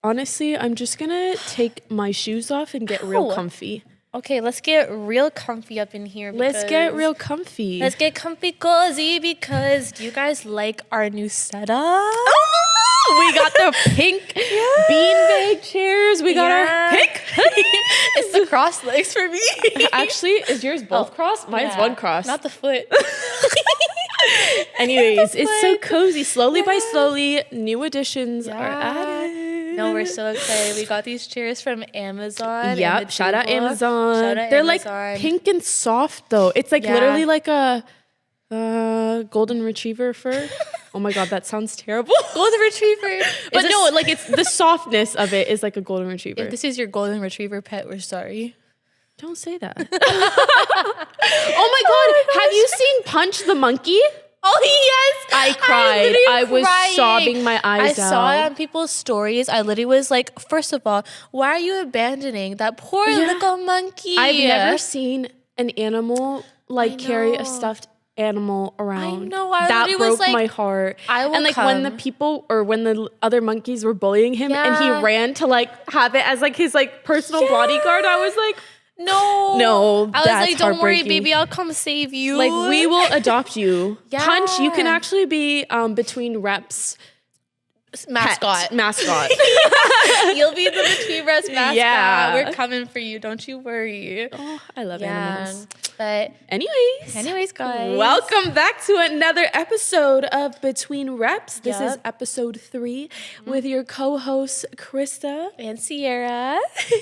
Honestly, I'm just gonna take my shoes off and get real Ow. comfy. Okay, let's get real comfy up in here. Let's get real because- comfy. Let's get comfy cozy because do you guys like our new setup? We got the pink beanbag chairs. We got our pink. It's the cross legs for me. Actually, is yours both crossed? Mine's Yeah. one cross. Not the foot. Anyways, it's so cozy. Slowly by slowly, new additions are added. No, we're so excited. We got these chairs from Amazon. and Yep, the shout out table. Amazon. Shout out They're Amazon. like pink and soft though. It's like literally like a golden retriever fur. Oh my god, that sounds terrible. Golden retriever. But no, like it's the softness of it is like a golden retriever. If this is your golden retriever pet, we're sorry. Don't say that. Oh my god, have you seen Punch the Monkey? Oh yes, I cried. literally I was crying. sobbing my eyes I out. saw it on people's stories. I literally was like, first of all, why are you abandoning that poor little monkey? I've never seen an animal like carry know. a stuffed animal around. I know, I that literally broke was like, my heart. I will and like when the come. people or when the other monkeys were bullying him and he Yeah. ran to like have it as like his like personal bodyguard, I was like, No, I was that's like, don't worry, heartbreaking. baby, I'll come save you. like we will adopt you. Yeah. Punch, you can actually be between reps mascot. mascot. You'll be the between reps mascot. Yeah. We're coming for you. Don't you worry. Oh, I love animals. But Anyways, guys, welcome back to another episode of Between Reps. This is Yep. episode 3 with your co-hosts Krista. and Sierra.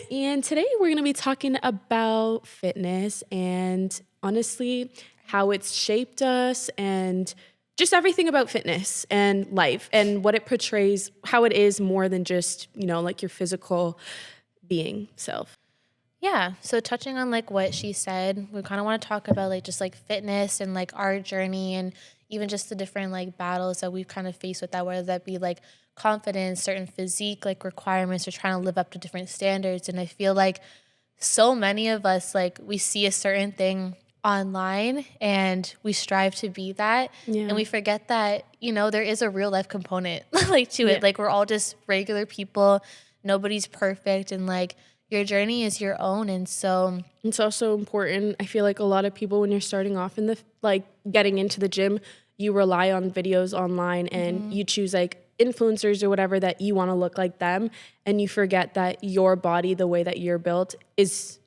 And today we're going to be talking about fitness and honestly how it's shaped us and just everything about fitness and life and what it portrays, how it is more than just, you know, like your physical being self. Yeah. So touching on like what she said, we kind of want to talk about like just like fitness and like our journey and even just the different like battles that we've kind of faced with that, whether that be like confidence, certain physique like requirements, or trying to live up to different standards. And I feel like so many of us, like we see a certain thing online and we strive to be that. Yeah. And we forget that, you know, there is a real life component like to it. Yeah. Like we're all just regular people. Nobody's perfect. And like, your journey is your own. And so it's also important. I feel like a lot of people, when you're starting off in the, like getting into the gym, you rely on videos online and you choose like influencers or whatever that you want to look like them. And you forget that your body, the way that you're built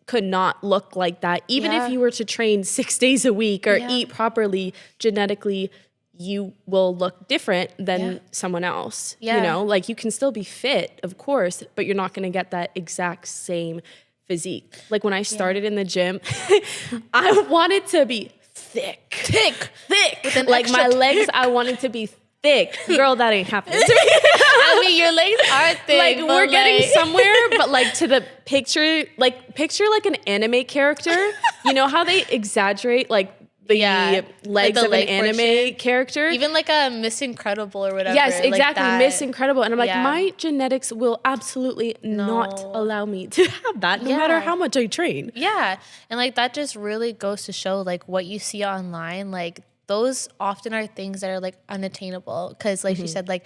could not look like that. Even if you were to train 6 days a week or eat properly, genetically, you will look different than someone else. Yeah. You know, like you can still be fit, of course, but you're not going to get that exact same physique. Like when I started in the gym, I wanted to be thick. with an Like extra my legs, I wanted to be thick. Girl, that ain't happening to me. I mean, your legs are thick. Like but we're getting like- somewhere, but like to the picture like an anime character. You know how they exaggerate like the Yeah, legs like the of leg an anime portion. character? Even like a Miss Incredible or whatever. Yes, like exactly. that. Miss Incredible. And I'm like, Yeah. my genetics will absolutely not No. allow me to have that, no matter Yeah. how much I train. Yeah. And like that just really goes to show like what you see online, like those often are things that are like unattainable. Cause like she said, like,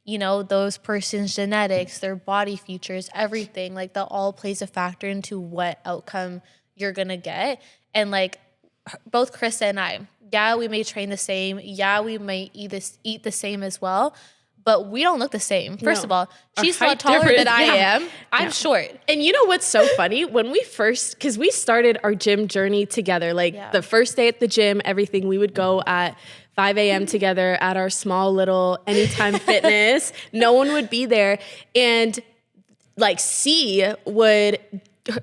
you know, those person's genetics, their body features, everything, like that all plays a factor into what outcome you're gonna get. And like both Krista and I, yeah, we may train the same. Yeah, we may eat the same as well. But we don't look the same. First No. of all, Our she's a lot height taller than difference, I yeah. am. I'm short. And you know what's so funny? When we first, because we started our gym journey together, like the first day at the gym, everything, we would go at 5 a.m. together at our small little Anytime Fitness. No one would be there. And like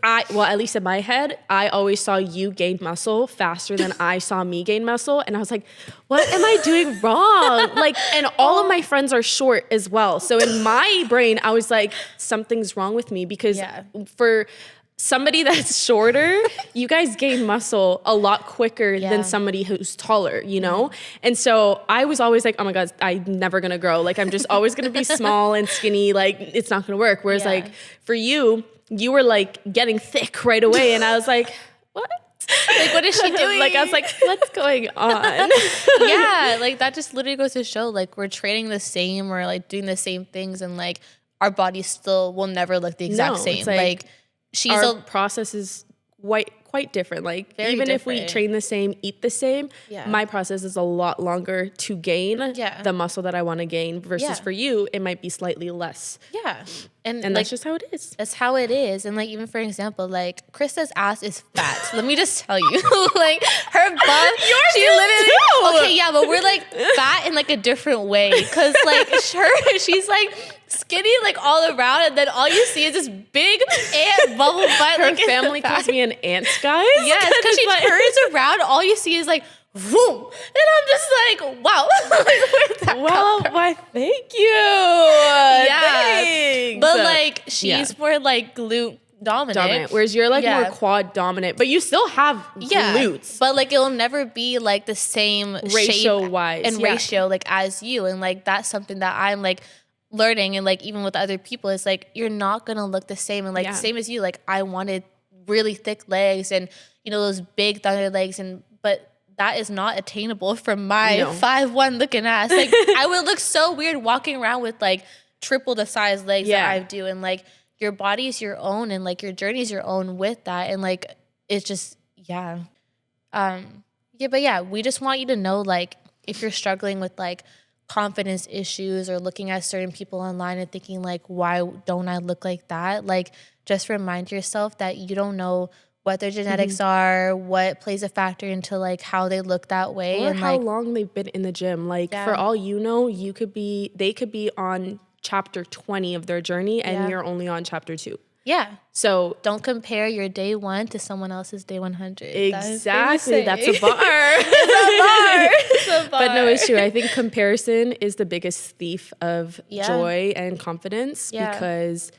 at least in my head, I always saw you gain muscle faster than I saw me gain muscle. And I was like, what am I doing wrong? Like, and all of my friends are short as well. So in my brain, I was like, something's wrong with me because for somebody that's shorter, you guys gain muscle a lot quicker than somebody who's taller, you know? And so I was always like, oh my God, I'm never gonna grow. Like, I'm just always gonna be small and skinny. Like, it's not gonna work. Whereas like for you, you were like getting thick right away. And I was like, what? Like, what is she doing? Like, I was like, what's going on? Yeah, like that just literally goes to show like we're training the same or like doing the same things and like our bodies still will never look the exact same. It's Like she's our process is quite different. Like Very even if we different. train the same, eat the same, Yeah. my process is a lot longer to gain Yeah. the muscle that I want to gain versus Yeah. for you, it might be slightly less. yeah. And And like, that's just how it is. that's how it is. And like, even for example, like Krista's ass is fat. Let me just tell you, like her butt, she literally, too. okay, yeah, but we're like fat in like a different way. Cause like she's like skinny, like all around. And then all you see is this big ant bubble butt. Her like, in the family back. calls me an ant, guys. Yes, because she turns around, all you see is like, boom. And I'm just like, wow. Like, where'd that Well, why, thank you. Yeah. Thanks. But like she's Yeah. more like glute dominant. Whereas you're like Yeah. more quad dominant, but you still have glutes. But like it'll never be like the same Ratio shape wise, and yeah. ratio like as you. And like that's something that I'm like learning, and like even with other people, it's like you're not gonna look the same. And like Yeah. same as you, like I wanted really thick legs and those big thunder legs, but that is not attainable from my No. 5'1" looking ass. Like I would look so weird walking around with like triple the size legs Yeah. that I do. And like your body is your own, and like your journey is your own with that. And like it's just but yeah, we just want you to know, like, if you're struggling with like confidence issues or looking at certain people online and thinking like, why don't I look like that? Like, just remind yourself that you don't know what their genetics are, what plays a factor into like how they look that way, Or and how like long they've been in the gym. Like Yeah. for all you know, they could be on chapter 20 of their journey and Yeah. you're only on chapter 2. yeah. So Don't compare your day 1 to someone else's day 100. exactly, that's a bar. It's a bar. But no, it's true. I think comparison is the biggest thief of Yeah. joy and confidence Yeah. because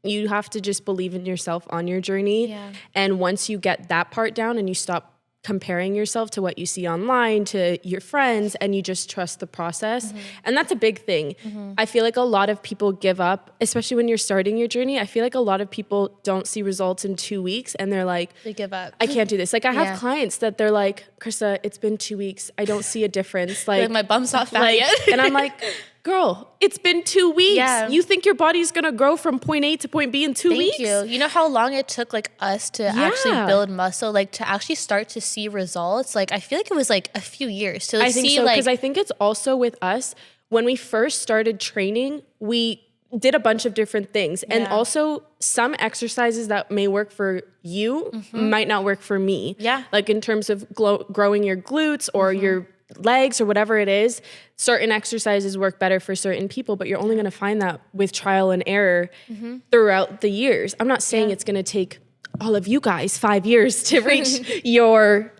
you have to just believe in yourself on your journey. Yeah. And once you get that part down and you stop comparing yourself to what you see online, to your friends, and you just trust the process. Mm-hmm. And that's a big thing. I feel like a lot of people give up, especially when you're starting your journey. I feel like a lot of people don't see results in 2 weeks and they're like, They give up. I can't do this. Like I have Yeah. clients that they're like, Krista, it's been 2 weeks. I don't see a difference. Like my bum's not fat like, yet. and I'm like, girl, it's been 2 weeks. Yeah. You think your body's gonna grow from point A to point B in 2 weeks? Thank you. You know how long it took like us to actually Yeah. build muscle, like to actually start to see results? Like I feel like it was like a few years to I think see so, like because I think it's also with us, when we first started training, we did a bunch of different things. And Yeah. also some exercises that may work for you might not work for me. Yeah. Like in terms of growing your glutes or your legs or whatever it is, certain exercises work better for certain people, but you're only going to find that with trial and error throughout the years. I'm not saying it's going to take all of you guys 5 years to reach your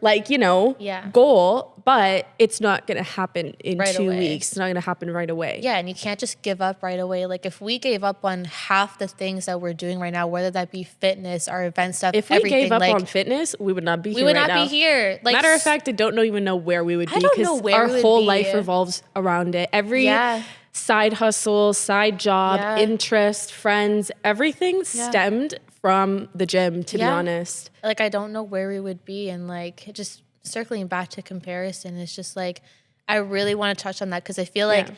Yeah. goal, but it's not going to happen in Right 2 away. weeks. It's not going to happen right away. yeah, and you can't just give up right away. Like if we gave up on half the things that we're doing right now, whether that be fitness, our event stuff, If we everything, gave up like on fitness, we would not be we here would right not now. be here. Like Matter of fact, I don't even know where we would be I don't know because where our we would whole be. life revolves around it. Every Yeah. side hustle, side job, Yeah. interest, friends, everything stemmed from the gym, to be Yeah. honest. like I don't know where we would be. And like just circling back to comparison, it's just like I really want to touch on that because I feel like Yeah.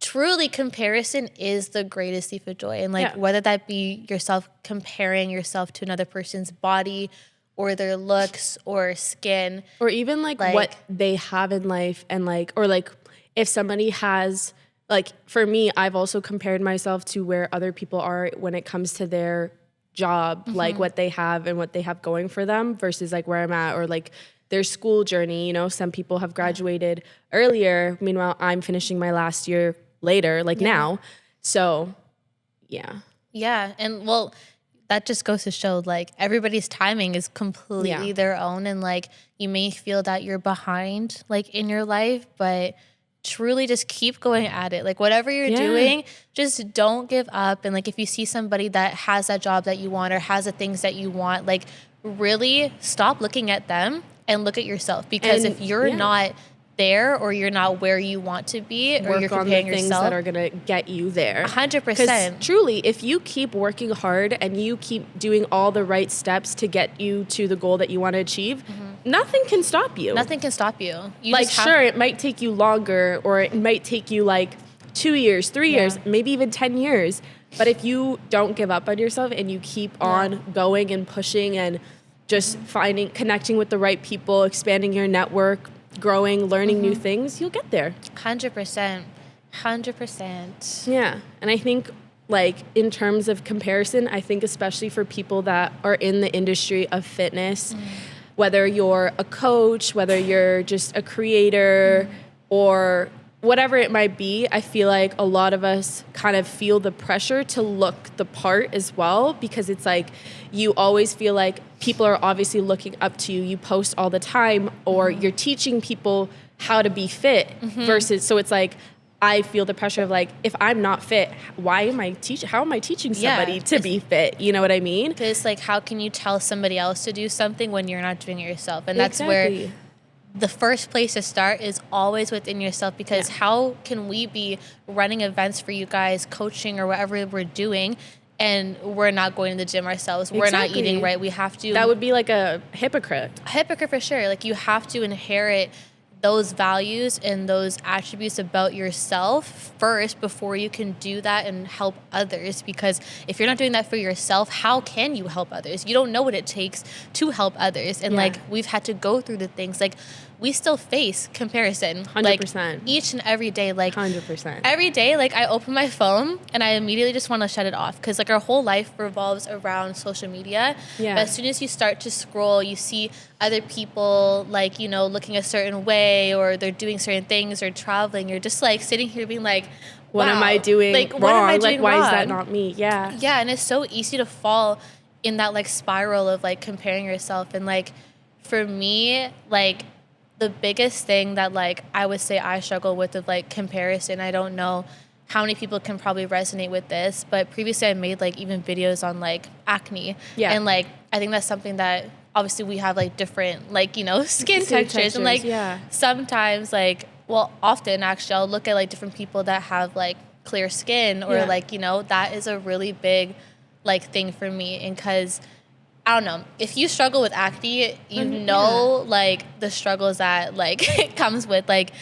truly comparison is the greatest thief of joy. And like Yeah. whether that be yourself comparing yourself to another person's body or their looks or skin. Or even like what they have in life and or if somebody has, like for me, I've also compared myself to where other people are when it comes to their job, like what they have and what they have going for them versus like where I'm at or like their school journey. Some people have graduated earlier. Meanwhile, I'm finishing my last year later, now. So yeah. Yeah. And well, that just goes to show like everybody's timing is completely Yeah. their own. And like you may feel that you're behind like in your life, but truly just keep going at it. Like whatever you're doing, just don't give up. And like if you see somebody that has that job that you want or has the things that you want, like really stop looking at them and look at yourself. Because And, if you're not there or you're not where you want to be or Work you're on the comparing things yourself, that are gonna get you there. 100%. Because truly, if you keep working hard and you keep doing all the right steps to get you to the goal that you want to achieve, nothing can stop you. Nothing can stop you. You Like, just have- sure, it might take you longer or it might take you 2 years, 3 years, maybe even 10 years. But if you don't give up on yourself and you keep on going and pushing and just connecting with the right people, expanding your network, growing, learning new things, you'll get there. 100%. 100%. Yeah. And I think, like, in terms of comparison, I think especially for people that are in the industry of fitness, whether you're a coach, whether you're just a creator or whatever it might be, I feel like a lot of us kind of feel the pressure to look the part as well, because it's like you always feel like people are obviously looking up to you. You post all the time, or you're teaching people how to be fit versus, so it's like, I feel the pressure of like, if I'm not fit, how am I teaching somebody to be fit? You know what I mean? Because like, how can you tell somebody else to do something when you're not doing it yourself? And that's where the first place to start is always within yourself, because how can we be running events for you guys, coaching or whatever we're doing, and we're not going to the gym ourselves? We're not eating right. We have to. That would be like a hypocrite. A hypocrite for sure. Like, you have to inherit those values and those attributes about yourself first before you can do that and help others. Because if you're not doing that for yourself, how can you help others? You don't know what it takes to help others. And like, we've had to go through the things, like, we still face comparison 100%. like each and every day. Like 100%. Every day, like, I open my phone and I immediately just want to shut it off, because like our whole life revolves around social media. But as soon as you start to scroll, you see other people, like, you know, looking a certain way, or they're doing certain things or traveling. You're just like sitting here being like, what am I doing like, wrong? What am I doing why wrong? Is that not me? Yeah. Yeah, and it's so easy to fall in that like spiral of like comparing yourself. And like, for me, like, the biggest thing that like I would say I struggle with of like comparison, I don't know how many people can probably resonate with this, but previously I made like even videos on like acne. Yeah. And like, I think that's something that obviously we have like different, like, you know, skin textures. And like sometimes like, well, often actually I'll look at like different people that have like clear skin, or like, you know, that is a really big like thing for me. And because I don't know, if you struggle with acne, you know, like the struggles that like it comes with, like,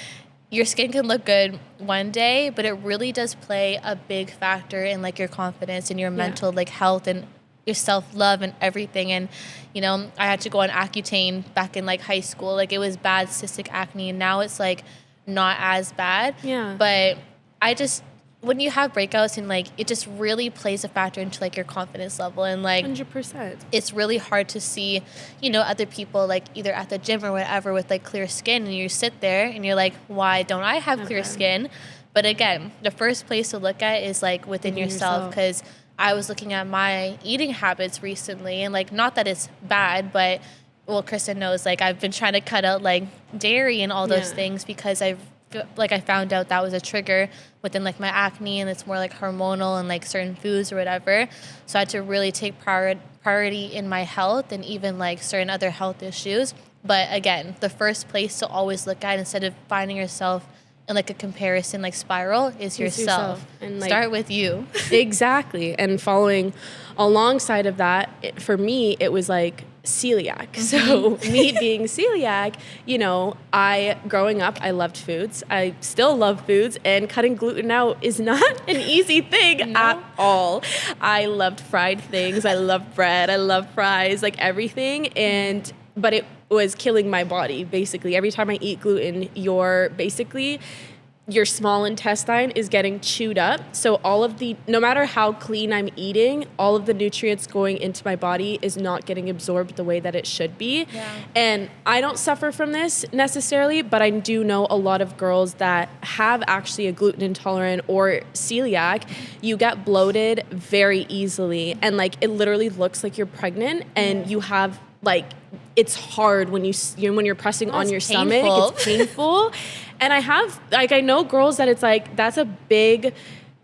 your skin can look good one day, but it really does play a big factor in like your confidence and your mental like health and your self-love and everything. And, you know, I had to go on Accutane back in like high school. Like, it was bad cystic acne, and now it's like not as bad. Yeah. But I just, when you have breakouts, and like, it just really plays a factor into like your confidence level. And like 100%, it's really hard to see, you know, other people like either at the gym or whatever with like clear skin, and you sit there and you're like, why don't I have clear skin? But again, the first place to look at is like within yourself. Because I was looking at my eating habits recently, and like, not that it's bad, but well, Kristen knows, like, I've been trying to cut out like dairy and all those things, because I found out that was a trigger within like my acne, and it's more like hormonal and like certain foods or whatever. So I had to really take priority in my health and even like certain other health issues. But again, the first place to always look at, instead of finding yourself in like a comparison like spiral, is yourself. And like, start with you. Exactly. And following alongside of that, for me, it was like celiac. So me being celiac, you know, growing up, I loved foods. I still love foods, and cutting gluten out is not an easy thing at all. I loved fried things. I loved bread. I loved fries, like everything. But it was killing my body, basically. Every time I eat gluten, your small intestine is getting chewed up. So no matter how clean I'm eating, all of the nutrients going into my body is not getting absorbed the way that it should be. Yeah. And I don't suffer from this necessarily, but I do know a lot of girls that have actually a gluten intolerant or celiac. You get bloated very easily, and like, it literally looks like you're pregnant, and you have like, it's hard when you're pressing on your stomach. It's painful. And I know girls that it's like, that's a big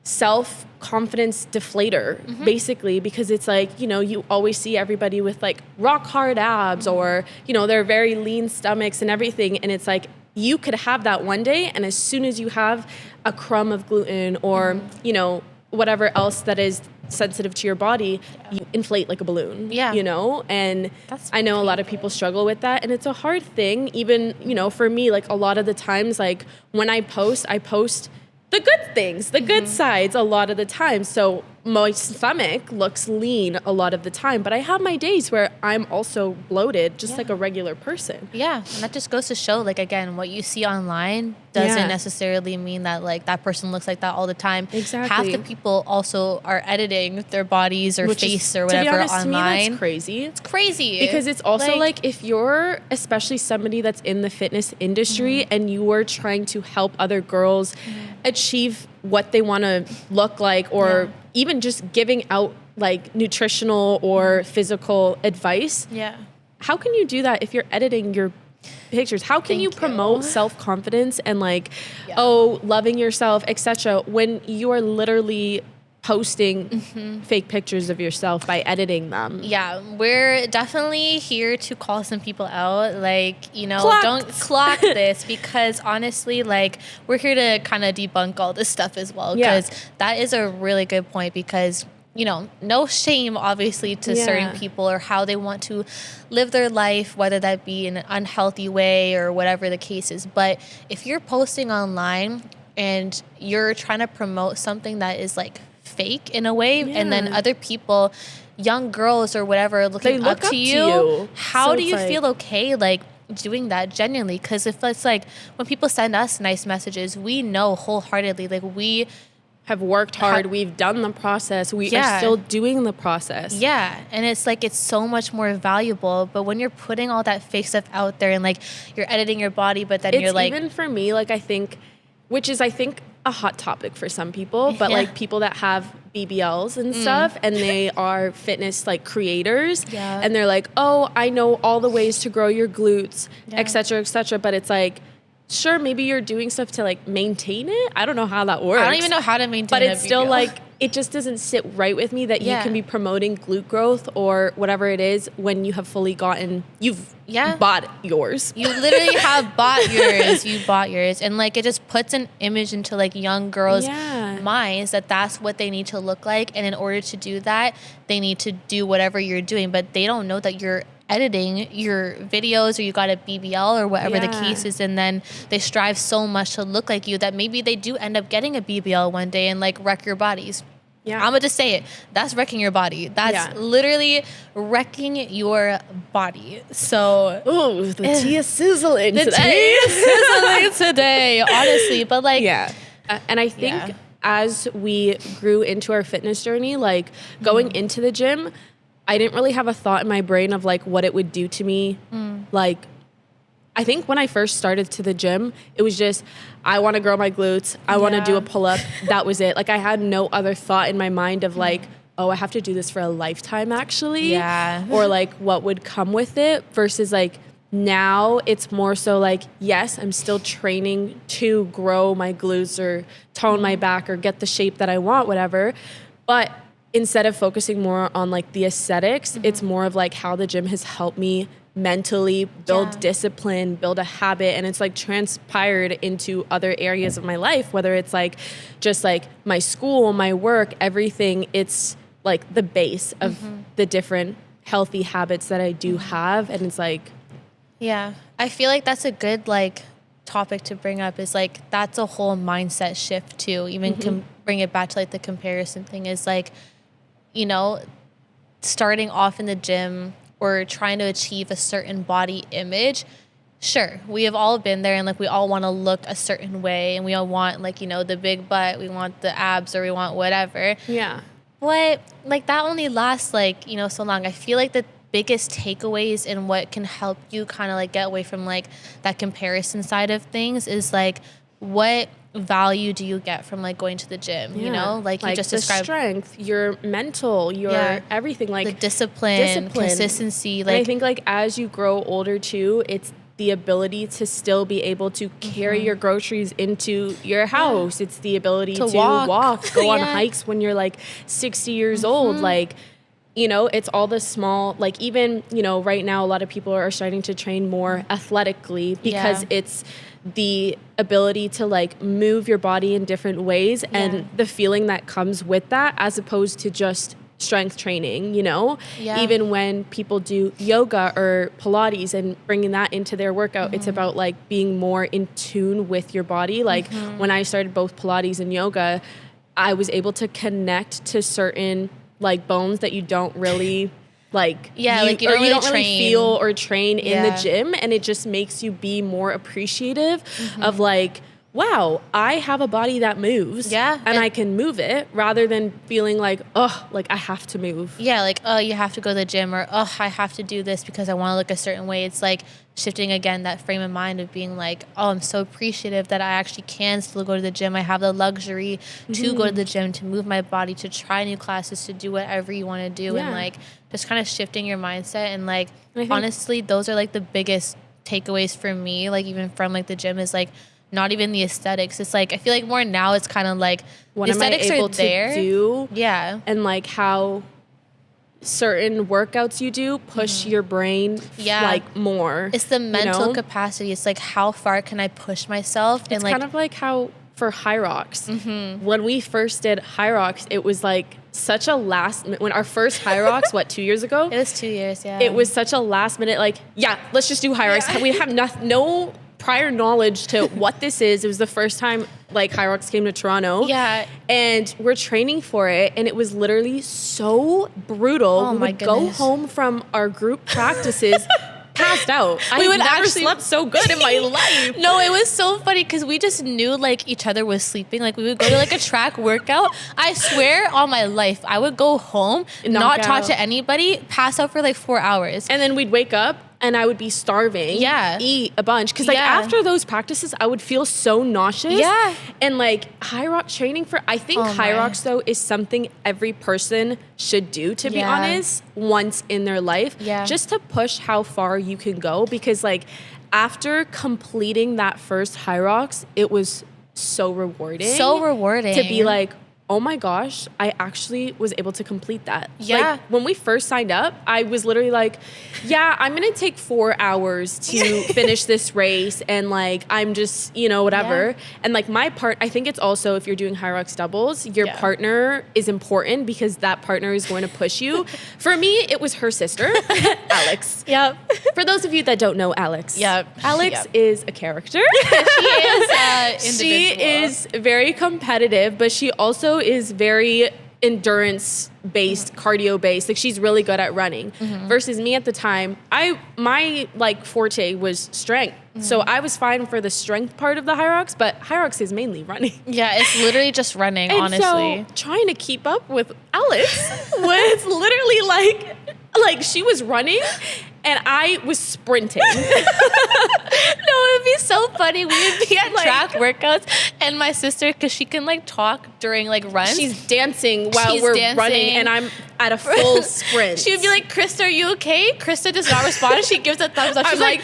self-confidence deflator, basically, because it's like, you know, you always see everybody with like rock hard abs, or, you know, they're very lean stomachs and everything. And it's like, you could have that one day, and as soon as you have a crumb of gluten or, you know, whatever else that is sensitive to your body, you inflate like a balloon, you know? And I know a lot of people struggle with that, and it's a hard thing. Even, you know, for me, like, a lot of the times, like, when I post the good things, the good sides a lot of the time. So my stomach looks lean a lot of the time, but I have my days where I'm also bloated, just like a regular person. Yeah, and that just goes to show, like, again, what you see online doesn't necessarily mean that, like, that person looks like that all the time. Exactly. Half the people also are editing their bodies or face or whatever to be honest, online. to me, that's crazy. It's crazy. Because it's also like if you're especially somebody that's in the fitness industry and you are trying to help other girls achieve what they want to look like, or even just giving out like nutritional or physical advice. Yeah. How can you do that if you're editing your pictures? How can you promote self-confidence and like, loving yourself, etc., when you are literally posting fake pictures of yourself by editing them? Yeah, we're definitely here to call some people out. Like, you know, don't clock this, because honestly, like, we're here to kind of debunk all this stuff as well. Because that is a really good point, because, you know, no shame, obviously, to certain people or how they want to live their life, whether that be in an unhealthy way or whatever the case is. But if you're posting online and you're trying to promote something that is like fake in a way, and then other people, young girls or whatever, are looking up to you, how so do you feel okay like doing that genuinely? Because if it's like when people send us nice messages, we know wholeheartedly, like, we have worked hard, we've done the process, we are still doing the process. Yeah, and it's like, it's so much more valuable. But when you're putting all that fake stuff out there and like you're editing your body, but then you're like, even for me, like, I think, which is, I think, a hot topic for some people, but like people that have BBLs and stuff, and they are fitness like creators, and they're like, oh, I know all the ways to grow your glutes, et cetera, but it's like, sure, maybe you're doing stuff to like maintain it. I don't know how that works. I don't even know how to maintain it. But it's still like, it just doesn't sit right with me that you can be promoting glute growth or whatever it is when you have fully gotten, you've bought yours. You literally have bought yours. You bought yours. And like, it just puts an image into like young girls' minds that that's what they need to look like. And in order to do that, they need to do whatever you're doing. But they don't know that you're editing your videos, or you got a BBL or whatever the case is, and then they strive so much to look like you that maybe they do end up getting a BBL one day and like wreck your bodies. I'm gonna just say it. That's wrecking your body. That's literally wrecking your body. So, ooh, the tea is sizzling today. The tea is sizzling today, honestly. But like, and I think as we grew into our fitness journey, like going into the gym, I didn't really have a thought in my brain of like what it would do to me. Like, I think when I first started to the gym, it was just, I want to grow my glutes. I want to do a pull-up. That was it. Like, I had no other thought in my mind of like, oh, I have to do this for a lifetime actually. Or like what would come with it, versus like now it's more so like, yes, I'm still training to grow my glutes or tone my back or get the shape that I want, whatever. But instead of focusing more on like the aesthetics, it's more of like how the gym has helped me mentally build discipline, build a habit, and it's like transpired into other areas of my life, whether it's like just like my school, my work, everything. It's like the base of the different healthy habits that I do have. And it's like, I feel like that's a good like topic to bring up, is like, that's a whole mindset shift too. Even bring it back to like the comparison thing, is like, you know, starting off in the gym or trying to achieve a certain body image. Sure, we have all been there, and like, we all want to look a certain way, and we all want like, you know, the big butt, we want the abs, or we want whatever. But like, that only lasts like, you know, so long. I feel like the biggest takeaways and what can help you kind of like get away from like that comparison side of things is like, what value do you get from like going to the gym? You know, like you just described, strength, your mental, your everything, like the discipline, consistency. Like, and I think like as you grow older too, it's the ability to still be able to carry your groceries into your house. It's the ability to walk, go on hikes when you're like 60 years old. Like, you know, it's all the small, like even, you know, right now a lot of people are starting to train more athletically because it's the ability to like move your body in different ways and the feeling that comes with that, as opposed to just strength training, you know? Yeah. Even when people do yoga or Pilates and bringing that into their workout, it's about like being more in tune with your body. Like when I started both Pilates and yoga, I was able to connect to certain like bones that you don't really like, you don't really train. feel or train in the gym. And it just makes you be more appreciative of like, wow, I have a body that moves. Yeah. And I can move it, rather than feeling like, oh, like I have to move. Yeah, like, oh, you have to go to the gym, or, oh, I have to do this because I want to look a certain way. It's like shifting again that frame of mind of being like, oh, I'm so appreciative that I actually can still go to the gym. I have the luxury to go to the gym, to move my body, to try new classes, to do whatever you want to do. And like just kind of shifting your mindset. And like, honestly, those are like the biggest takeaways for me, like even from like the gym, is like, not even the aesthetics. It's like, I feel like more now it's kind of like what the am I aesthetics able are there. to do? Yeah. And like how certain workouts you do push your brain like more. It's the mental you know? capacity. It's like, how far can I push myself? It's and like, kind of like how for High Rocks, when we first did High Rocks, it was like such a last minute, when our first High Rocks, 2 years ago? It was 2 years, yeah. It was such a last minute, like, let's just do High Rocks. We have no prior knowledge to what this is. It was the first time like High Rocks came to Toronto. Yeah. And we're training for it, and it was literally so brutal. Oh, we my would go goodness. home from our group practices passed out. I would never slept so good in my life. No, it was so funny because we just knew like each other was sleeping. Like we would go to like a track workout. I swear on my life, I would go home, not talk to anybody, pass out for like 4 hours. And then we'd wake up and I would be starving. Yeah. Eat a bunch. Because like after those practices, I would feel so nauseous. Yeah. And like High Rock training I think High Rocks though is something every person should do, to be honest, once in their life. Yeah. Just to push how far you can go. Because like after completing that first High Rocks, it was so rewarding. So rewarding. To be like, oh my gosh, I actually was able to complete that. Yeah. Like, when we first signed up, I was literally like, yeah, I'm going to take 4 hours to finish this race. And like, I'm just, whatever. Yeah. And like my part, I think it's also, if you're doing High Rocks doubles, your partner is important because that partner is going to push you. For me, it was her sister, Alex. Yep. For those of you that don't know Alex. Yep. Alex is a character. She is very competitive, but she also is very endurance based, cardio based. Like she's really good at running. Versus me at the time, my like forte was strength. So I was fine for the strength part of the High Rocks, but High Rocks is mainly running. Yeah, it's literally just running, and honestly. So trying to keep up with Alex was literally like she was running and I was sprinting. No, it would be so funny. We would be at track workouts, and my sister, because she can like talk during like runs, she's dancing while we're running, and I'm at a full sprint. She would be like, "Krista, are you okay?" Krista does not respond. She gives a thumbs up. She's like,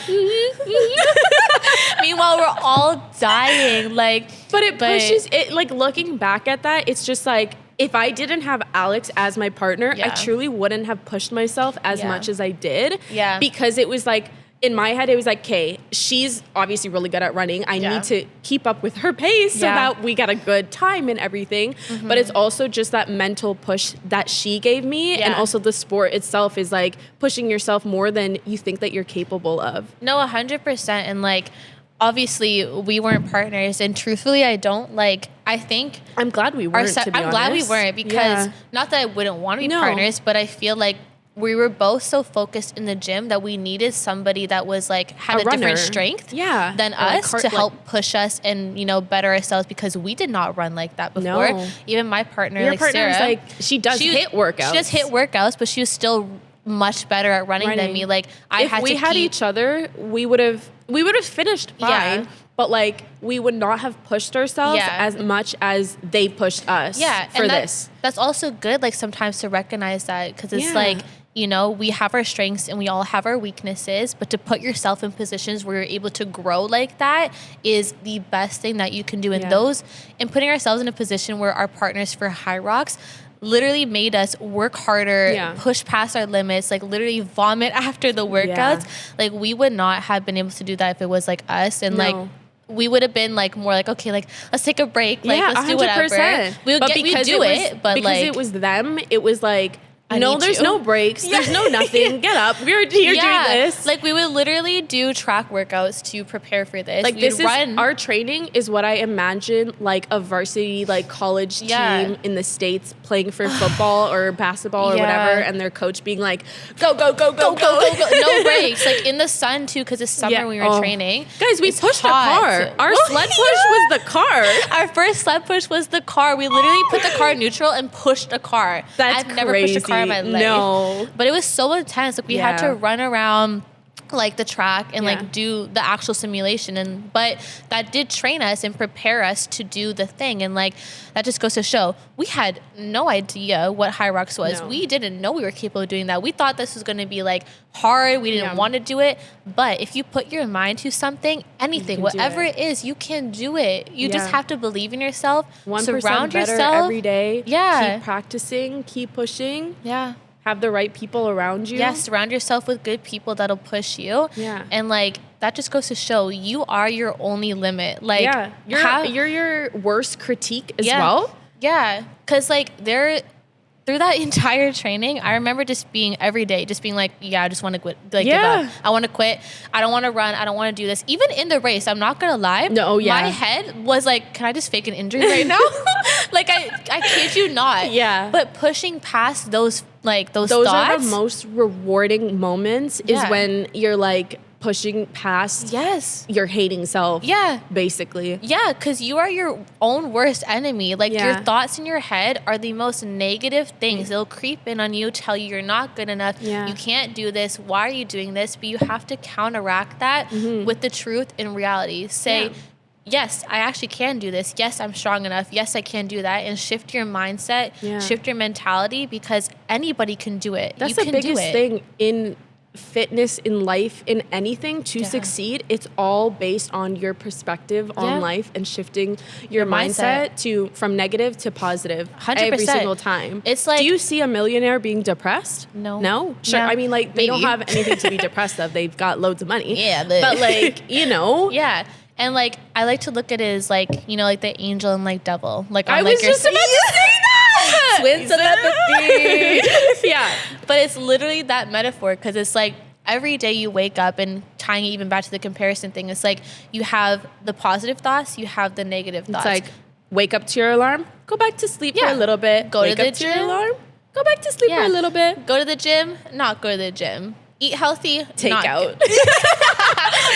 Meanwhile, we're all dying. But it pushes it. Like looking back at that, it's just like, if I didn't have Alex as my partner, I truly wouldn't have pushed myself as much as I did. Yeah. Because it was like, in my head, it was like, okay, she's obviously really good at running. I need to keep up with her pace so that we get a good time and everything. But it's also just that mental push that she gave me. And also the sport itself is like pushing yourself more than you think that you're capable of. No, 100%. And like, obviously we weren't partners, and truthfully, I think I'm glad we weren't, to be honest. I'm glad we weren't, because not that I wouldn't want to be partners, but I feel like we were both so focused in the gym that we needed somebody that was like had a different strength than us to help push us and better ourselves, because we did not run like that before. No. Even my partner, your like partner's Sarah, like she does hit workouts. She does hit workouts, but she was still much better at running than me. Like if we had each other, we would have finished fine. But like we would not have pushed ourselves as much as they pushed us for this. That's also good, like sometimes to recognize that, because it's like, we have our strengths and we all have our weaknesses, but to put yourself in positions where you're able to grow like that is the best thing that you can do. And putting ourselves in a position where our partners for High Rocks literally made us work harder, push past our limits, like literally vomit after the workouts. Like we would not have been able to do that if it was like us. And like we would have been like more like, okay, like let's take a break, like let's do whatever. But because it was them, it was like No, there's no breaks. There's no nothing. Get up. We're here doing this. Like we would literally do track workouts to prepare for this. Like this is our training is what I imagine like a varsity like college team in the States playing for football or basketball or whatever, and their coach being like, go, go, go, go, go, go. No breaks. Like in the sun too, because it's summer when we were training. Guys, we pushed a car. Our sled push was the car. Our first sled push was the car. We literally put the car in neutral and pushed a car. I've never pushed a car in my life. No. But it was so intense. Like we had to run around like the track and like do the actual simulation, but that did train us and prepare us to do the thing. And like that just goes to show we had no idea what High Rocks was. We didn't know we were capable of doing that. We thought this was going to be like hard. We didn't want to do it, but if you put your mind to something, anything, whatever it is, you can do it. You just have to believe in yourself. 1% surround better yourself every day. Yeah, keep practicing, keep pushing. Yeah. Have the right people around you. Yeah, surround yourself with good people that'll push you. Yeah. And like that just goes to show you are your only limit. Like you're your worst critique as well. Yeah. Cause like through that entire training, I remember just being every day, just being like, I just want to quit. Like give up. I want to quit. I don't want to run. I don't want to do this. Even in the race, I'm not gonna lie. My head was like, can I just fake an injury right now? Like I kid you not. Yeah. But pushing past those thoughts are the most rewarding moments is when you're like pushing past your hating self. Yeah. Basically. Yeah, because you are your own worst enemy. Like your thoughts in your head are the most negative things. They'll creep in on you, tell you you're not good enough. Yeah. You can't do this. Why are you doing this? But you have to counteract that with the truth and reality. Say, yes, I actually can do this. Yes, I'm strong enough. Yes, I can do that. And shift your mindset, shift your mentality, because anybody can do it. That's the biggest thing in fitness, in life, in anything to succeed. It's all based on your perspective on life and shifting your mindset from negative to positive 100%. Every single time. It's like, do you see a millionaire being depressed? No? Sure. I mean, like, they don't have anything to be depressed of. They've got loads of money. Yeah. But like, you know. Yeah. And like, I like to look at it as like, you know, like the angel and like devil. Like on I like was just about to say that. Twin telepathy. Yeah. But it's literally that metaphor, because it's like every day you wake up, and tying it even back to the comparison thing, it's like you have the positive thoughts, you have the negative thoughts. It's like wake up to your alarm, go back to sleep for a little bit. Go to the gym. Your alarm, go back to sleep for a little bit. Go to the gym, not go to the gym. Eat healthy, takeout.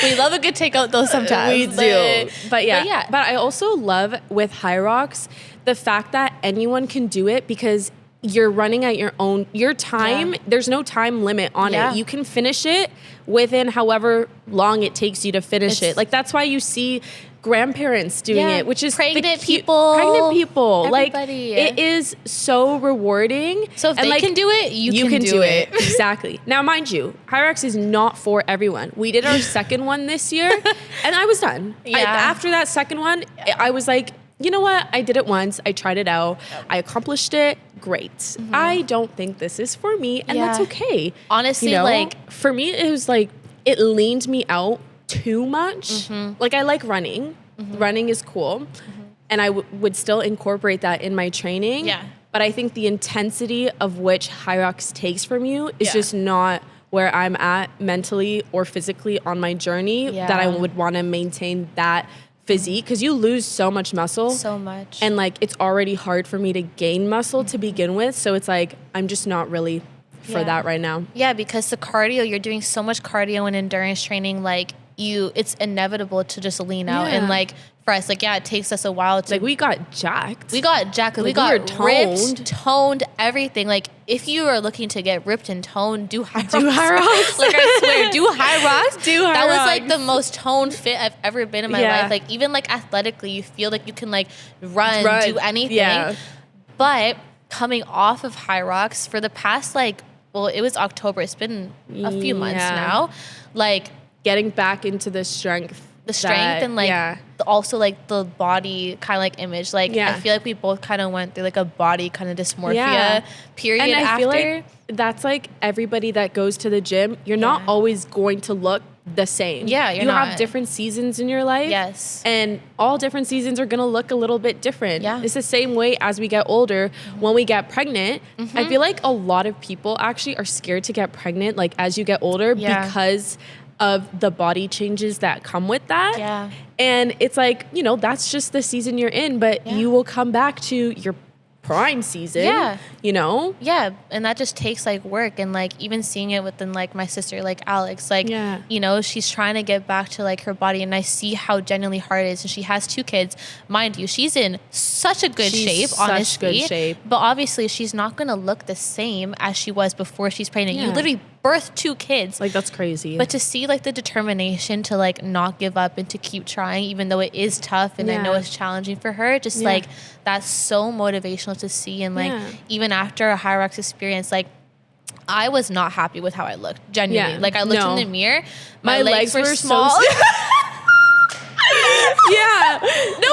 We love a good takeout though sometimes. We do. But I also love with High Rocks the fact that anyone can do it, because you're running at your time. There's no time limit on it. You can finish it within however long it takes you to finish it. Like that's why you see grandparents doing it, which is pregnant people. Everybody. Like it is so rewarding. So if they can do it, you can do it. Exactly. Now, mind you, High Rocks is not for everyone. We did our second one this year, and I was done. After that second one, I was like, you know what? I did it once. I tried it out. I accomplished it. Great. I don't think this is for me, and that's okay. Honestly, you know? like for me, it was like it leaned me out too much. Like I like running. Running is cool, and I would still incorporate that in my training. Yeah. But I think the intensity of which High Rocks takes from you is just not where I'm at mentally or physically on my journey that I would want to maintain that physique, because you lose so much muscle, and like it's already hard for me to gain muscle to begin with, so it's like I'm just not really for that right now. Because the cardio, you're doing so much cardio and endurance training, like it's inevitable to just lean out. And like for us, like it takes us a while to, like we got jacked, we got toned. Ripped, toned, everything. Like if you are looking to get ripped and toned, do High Rocks. Like I swear, do High Rocks. That was like the most toned fit I've ever been in my life. Like even like athletically, you feel like you can like run, do anything. But coming off of High Rocks for the past it was October. It's been a few months now. Like getting back into the strength. And like also like the body kind of like image. Like I feel like we both kind of went through like a body kind of dysmorphia period. And I feel like that's like everybody that goes to the gym. You're not always going to look the same. Yeah, you're you not. have different seasons in your life. Yes. And all different seasons are going to look a little bit different. Yeah. It's the same way as we get older. When we get pregnant, I feel like a lot of people actually are scared to get pregnant, like as you get older, because of the body changes that come with that. Yeah. And it's like, you know, that's just the season you're in, but you will come back to your prime season, you know? Yeah, and that just takes like work, and like even seeing it within like my sister, like Alex, like, you know, she's trying to get back to like her body, and I see how genuinely hard it is, and she has 2 kids. Mind you, she's in such a good shape, honestly. Good shape. But obviously she's not going to look the same as she was before she's pregnant. You literally birthed 2 kids. Like, that's crazy. But to see like the determination to like not give up and to keep trying, even though it is tough and I know it's challenging for her, just like that's so motivational to see. And like even after a High Rocks experience, like I was not happy with how I looked, genuinely. Like I looked in the mirror, my legs were small.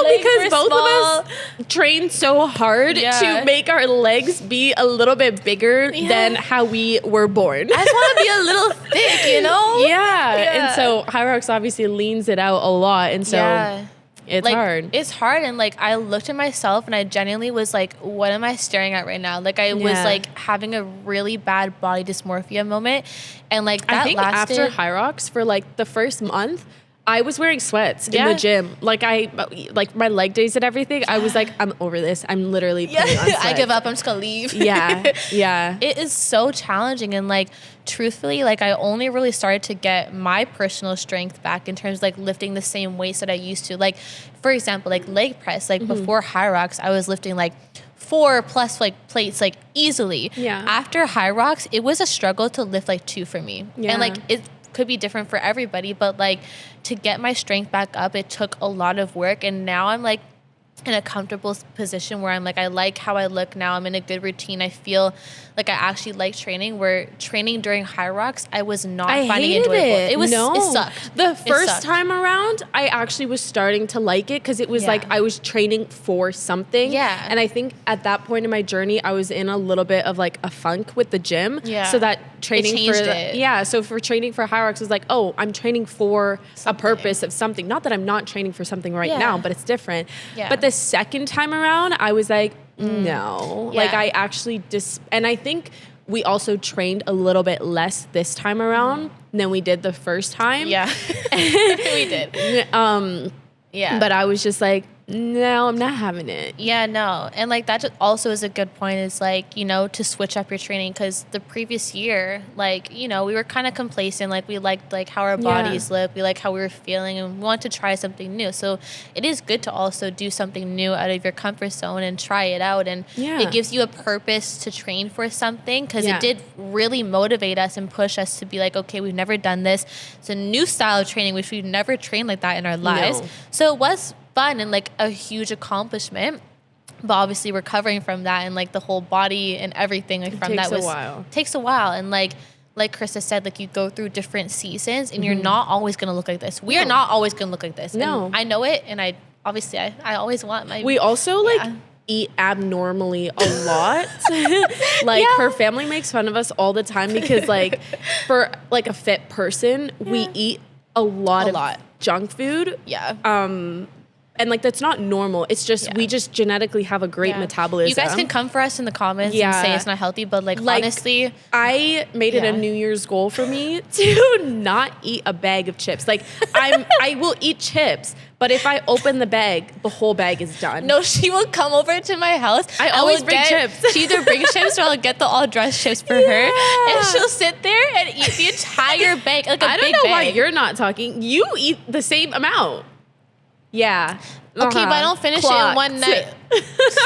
Because both of us trained so hard to make our legs be a little bit bigger than how we were born. I just want to be a little thick, you know? And so High Rocks obviously leans it out a lot, and so it's like, hard. It's hard, and like I looked at myself and I genuinely was like, what am I staring at right now? Like I was like having a really bad body dysmorphia moment, and like that I think lasted after High Rocks for like the first month, I was wearing sweats in the gym. Like my leg days and everything. I was like, I'm over this. I'm literally putting on sweats. I give up. I'm just gonna leave. It is so challenging, and like truthfully, like I only really started to get my personal strength back in terms of like lifting the same weights that I used to. Like for example, like leg press. Like before High Rocks, I was lifting like 4+ like plates like easily. After High Rocks, it was a struggle to lift like 2 for me. And like it could be different for everybody, but like to get my strength back up, it took a lot of work, and now I'm like in a comfortable position where I'm like, I like how I look now. I'm in a good routine. I feel like I actually like training, where training during High Rocks, I was not finding enjoyable. It sucked. The first time around, I actually was starting to like it because it was like I was training for something. And I think at that point in my journey, I was in a little bit of like a funk with the gym. So that training so for training for High Rocks was like, oh, I'm training for a purpose of something. Not that I'm not training for something right now, but it's different. But the second time around, I was like, no. Like I actually and I think we also trained a little bit less this time around than we did the first time. We did. But I was just like, no, I'm not having it. No. And like that just also is a good point, is like, you know, to switch up your training, because the previous year, like, you know, we were kind of complacent. Like we liked like how our bodies look, we like how we were feeling, and we want to try something new. So it is good to also do something new out of your comfort zone and try it out. And it gives you a purpose to train for something, because it did really motivate us and push us to be like, okay, we've never done this. It's a new style of training, which we've never trained like that in our lives. So it was fun and like a huge accomplishment, but obviously recovering from that and like the whole body and everything like from that takes a while. And like Krista said, like you go through different seasons, and you're not always gonna look like this. We are not always gonna look like this. And I know it, and I always want my. We also eat abnormally a lot. Like her family makes fun of us all the time because like for like a fit person, we eat a lot of junk food. And like that's not normal. It's just we just genetically have a great metabolism. You guys can come for us in the comments and say it's not healthy, but like honestly, I made it a New Year's goal for me to not eat a bag of chips. Like I will eat chips, but if I open the bag, the whole bag is done. No, she will come over to my house. I always bring chips. She either brings chips or I'll get the all dressed chips for her, and she'll sit there and eat the entire bag. Like I don't know why you're not talking. You eat the same amount. Okay, but I don't finish it in one night.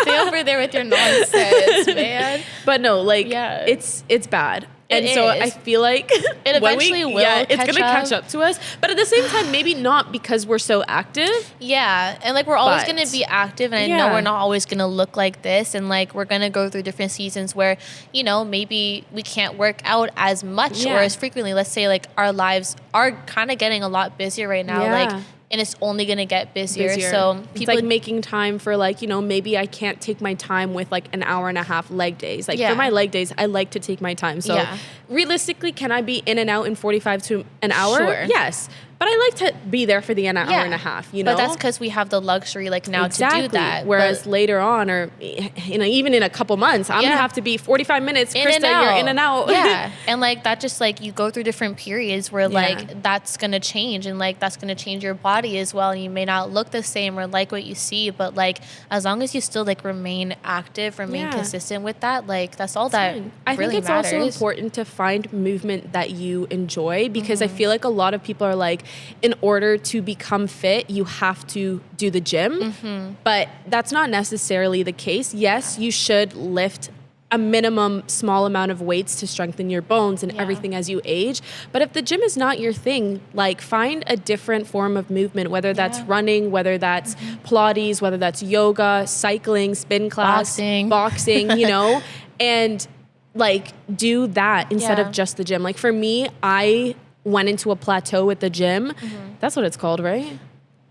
Stay over there with your nonsense, man. But no, like it's bad. And so I feel like it eventually will. It's gonna catch up to us. But at the same time, maybe not because we're so active. And like we're always gonna be active, and I know we're not always gonna look like this, and like we're gonna go through different seasons where, you know, maybe we can't work out as much or as frequently. Let's say like our lives are kind of getting a lot busier right now. Like and it's only going to get busier. So it's like making time for like, you know, maybe I can't take my time with like an hour and a half leg days. Like for my leg days, I like to take my time. So realistically, can I be in and out in 45 to an hour? Sure. Yes. But I like to be there for the hour and a half, you know? But that's because we have the luxury like now to do that. Whereas later on, or you know, even in a couple months, I'm going to have to be 45 minutes. Krista, you're in and out. Yeah. And like that just like you go through different periods where like that's going to change, and like that's going to change your body as well. And you may not look the same or like what you see, but like as long as you still like remain active, remain consistent with that, like that's all that I really think it's matters. also important to find movement that you enjoy, because I feel like a lot of people are like, in order to become fit, you have to do the gym. But that's not necessarily the case. Yes, you should lift a minimum small amount of weights to strengthen your bones and everything as you age. But if the gym is not your thing, like find a different form of movement, whether that's running, whether that's Pilates, whether that's yoga, cycling, spin class, boxing, you know, and like do that instead of just the gym. Like for me, I went into a plateau with the gym. That's what it's called, right?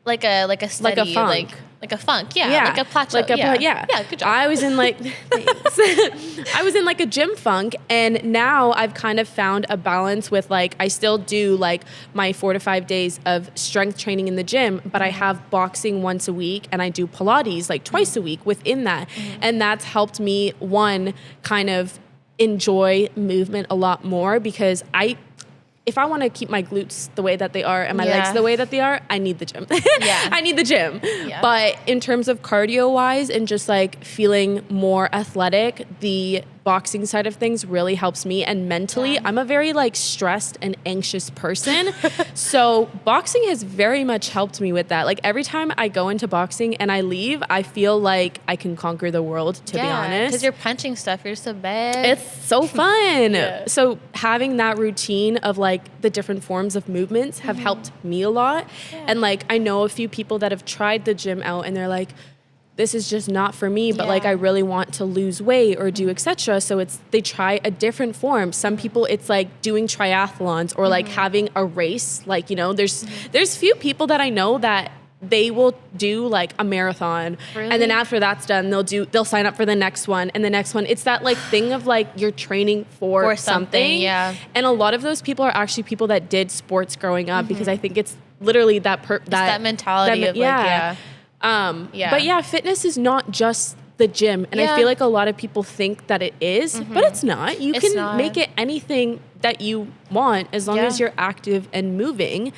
Like a steady, like a funk. Like a funk, like a plateau. Like good job. I was in like, I was in like a gym funk, and now I've kind of found a balance with like, I still do like my 4 to 5 days of strength training in the gym, but I have boxing once a week, and I do Pilates like twice a week within that. And that's helped me, one, kind of enjoy movement a lot more, because if I want to keep my glutes the way that they are and my legs the way that they are, I need the gym. I need the gym. But in terms of cardio wise and just like feeling more athletic, the boxing side of things really helps me. And mentally, I'm a very like stressed and anxious person. So boxing has very much helped me with that. Like every time I go into boxing and I leave, I feel like I can conquer the world, to be honest. Because you're punching stuff. You're so bad. It's so fun. So having that routine of like the different forms of movements have helped me a lot. And like, I know a few people that have tried the gym out and they're like, this is just not for me, but like I really want to lose weight or do etc. So they try a different form. Some people, it's like doing triathlons or like having a race. Like, you know, there's few people that I know that they will do like a marathon, and then after that's done, they'll sign up for the next one and the next one. It's that like thing of like you're training for something. And a lot of those people are actually people that did sports growing up, because I think it's literally that mentality of like but yeah, fitness is not just the gym, and I feel like a lot of people think that it is, but it's not. You can make it anything that you want as long as you're active and moving.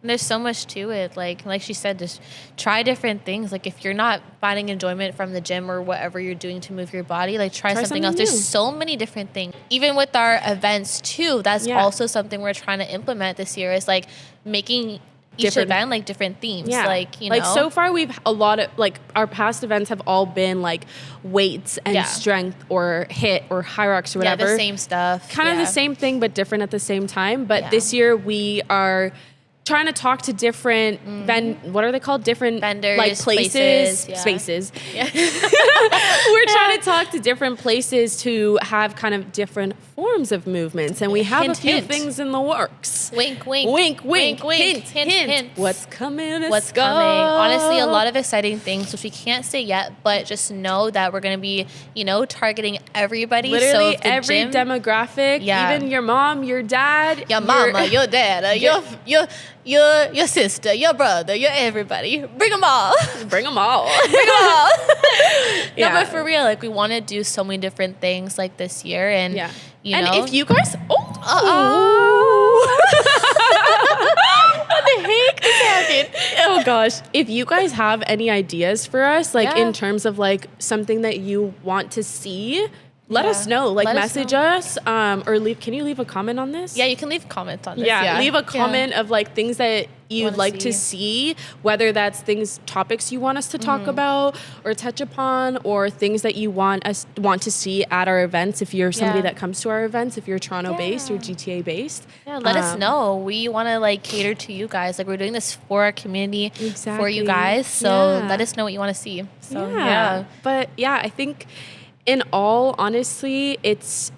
And there's so much to it. Like she said, just try different things. Like if you're not finding enjoyment from the gym or whatever you're doing to move your body, like try something else. New. There's so many different things. Even with our events too, that's also something we're trying to implement this year, is like making each event like different themes. Like, you know, like so far we've a lot of like our past events have all been like weights and strength or HIIT or high rocks or whatever. The same stuff. Kind of the same thing, but different at the same time. But this year we are trying to talk to different what are they called? Different vendors, like places. Spaces. We're trying to talk to different places to have kind of different forms of movements, and we have a few things in the works. Wink, wink. Wink, wink. Wink, Hint. What's coming? What's coming? Honestly, a lot of exciting things, which we can't say yet, but just know that we're going to be, you know, targeting everybody. Literally so every demographic, even your mom, your dad. Your mama, your dad, your sister, your brother, your everybody. Bring them all. Bring them all. Bring them all. No, but for real, like we want to do so many different things like this year, and you know, if you guys, what the heck is happening? Oh gosh, if you guys have any ideas for us, like in terms of like something that you want to see, let us know. Like message us, or can you leave a comment on this? Yeah, you can leave comments on this. Leave a comment of like things that you'd like to see, whether that's topics you want us to talk about or touch upon, or things that you want to see at our events. If you're somebody that comes to our events, if you're Toronto based or GTA based, let us know. We want to like cater to you guys. Like we're doing this for our community, for you guys. So let us know what you want to see. So but I think in all honestly, it's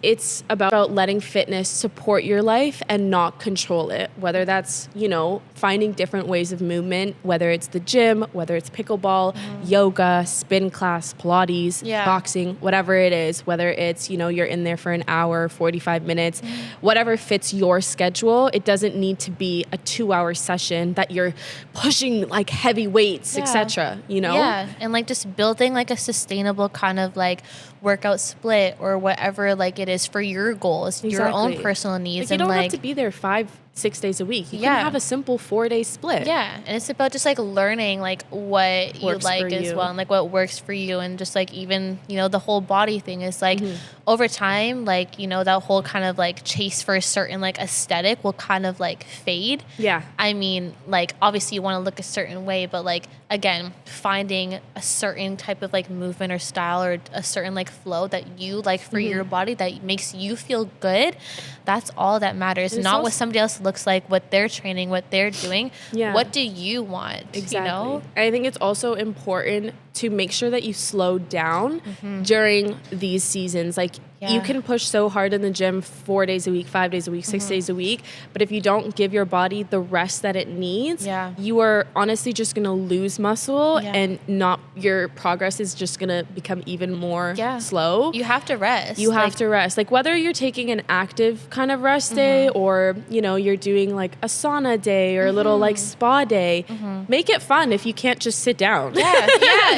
about letting fitness support your life and not control it. Whether that's, you know, finding different ways of movement, whether it's the gym, whether it's pickleball, yoga, spin class, Pilates, boxing, whatever it is, whether it's, you know, you're in there for an hour, 45 minutes, whatever fits your schedule. It doesn't need to be a 2-hour session that you're pushing like heavy weights, etc., you know? Yeah, and like just building like a sustainable kind of like workout split or whatever like it is for your goals, your own personal needs. Like, you don't have to be there 5-6 days a week. You can have a simple 4-day split. Yeah, and it's about just like learning like what you like as well, and like what works for you, and just like even, you know, the whole body thing is like over time, like, you know, that whole kind of like chase for a certain like aesthetic will kind of like fade. Yeah. I mean, like obviously you want to look a certain way, but like again, finding a certain type of like movement or style or a certain like flow that you like for your body that makes you feel good, that's all that matters. Not what somebody else looks like, what they're training, what they're doing. What do you want? Exactly. You know? I think it's also important to make sure that you slow down during these seasons. Like you can push so hard in the gym 4 days a week, 5 days a week, 6 days a week, but if you don't give your body the rest that it needs, you are honestly just going to lose muscle and not your progress is just going to become even more slow. You have to rest. You have to rest. Like whether you're taking an active kind of rest day or, you know, you're doing like a sauna day or a little like spa day, make it fun if you can't just sit down.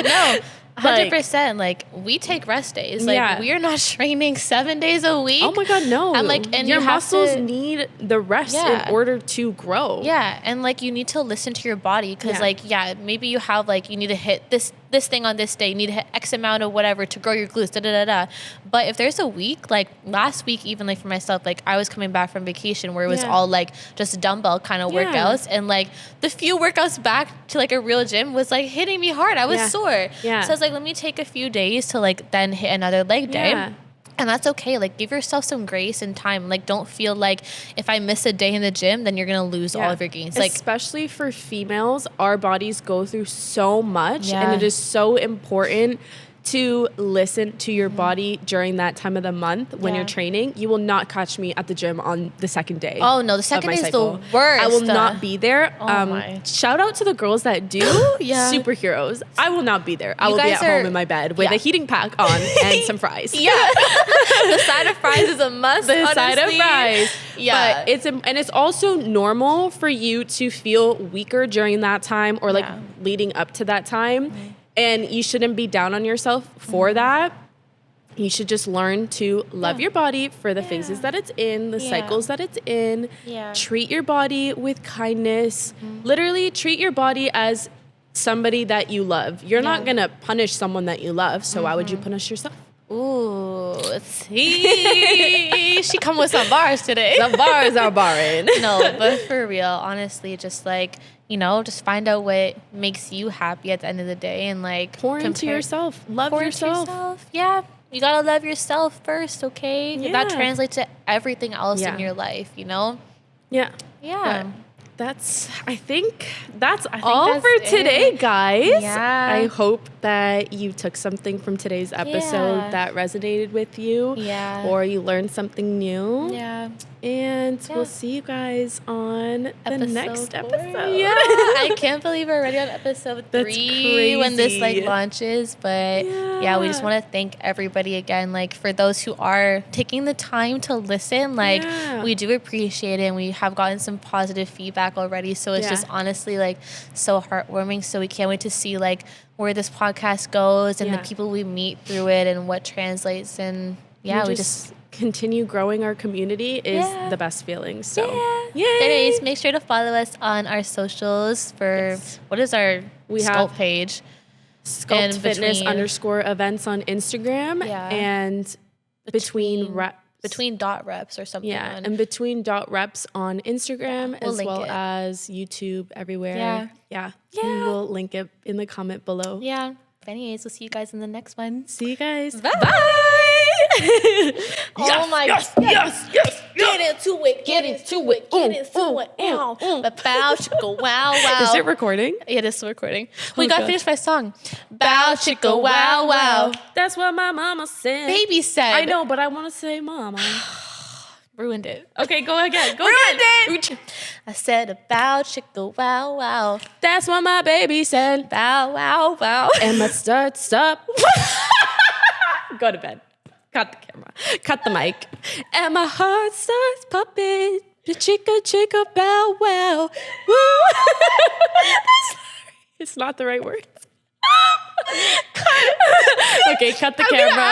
No. 100%. Like we take rest days. Like we are not training 7 days a week. Oh my God, no. And like, and your muscles need the rest in order to grow. Yeah, and like you need to listen to your body because like maybe you have like you need to hit this thing on this day. You need to hit X amount of whatever to grow your glutes. But if there's a week, like last week, even like for myself, like I was coming back from vacation where it was all like just dumbbell kind of workouts, and like the few workouts back to like a real gym was like hitting me hard. I was sore. So I was like, let me take a few days to like then hit another leg day. And that's okay. Like give yourself some grace and time. Like don't feel like if I miss a day in the gym, then you're going to lose all of your gains. Like especially for females, our bodies go through so much and it is so important to listen to your body during that time of the month when you're training. You will not catch me at the gym on the second day. Oh no, the second day is the worst. I will not be there. My. Shout out to the girls that do. Superheroes. I will not be there. I will be at home in my bed with a heating pack on and some fries. The side of fries is a must. Side of fries. But it's also normal for you to feel weaker during that time or like leading up to that time. And you shouldn't be down on yourself for that. You should just learn to love your body for the phases that it's in, the cycles that it's in. Treat your body with kindness. Literally treat your body as somebody that you love. You're not going to punish someone that you love. So why would you punish yourself? Ooh, see, she come with some bars today. Some bars are barring. No, but for real, honestly, just like, you know, just find out what makes you happy at the end of the day and like pour into yourself. Love yourself. Yeah. You gotta love yourself first, okay? Yeah. That translates to everything else in your life, you know? Yeah. Yeah. I think that's all for today, guys. Yeah. I hope that you took something from today's episode that resonated with you. Yeah. Or you learned something new. Yeah. And we'll see you guys on the next 4. episode. Yeah. I can't believe we're already on episode 3 That's crazy. when this like launches. But we just want to thank everybody again, like for those who are taking the time to listen. Like we do appreciate it, and we have gotten some positive feedback already. So it's just honestly like so heartwarming. So we can't wait to see like where this podcast goes and the people we meet through it and what translates. And we just continue growing our community is the best feeling. So anyways, make sure to follow us on our socials for what is our Sculpt page. Sculpt Fitness _events on Instagram and between dot reps or something. And between dot reps on Instagram as well as YouTube everywhere. And we'll link it in the comment below. Yeah. Anyways, we'll see you guys in the next one. See you guys. Bye. Bye. Oh my God. Yes. Get into it. Get into it. Get into it. Ow. Bow chicka wow wow. Is it recording? Yeah, it is recording. We gotta God. finish my song. Bow chicka wow wow. That's what my mama said. Baby said. I know, but I want to say mama. Ruined it. Okay, go again. Go Ruined again. I said a bow chicka wow wow. That's what my baby said. Bow wow wow. And my start up. Go to bed. Cut the camera. Cut the mic. And my heart starts pumping. The chicka bow wow. Woo. It's not the right words. Okay, cut the camera.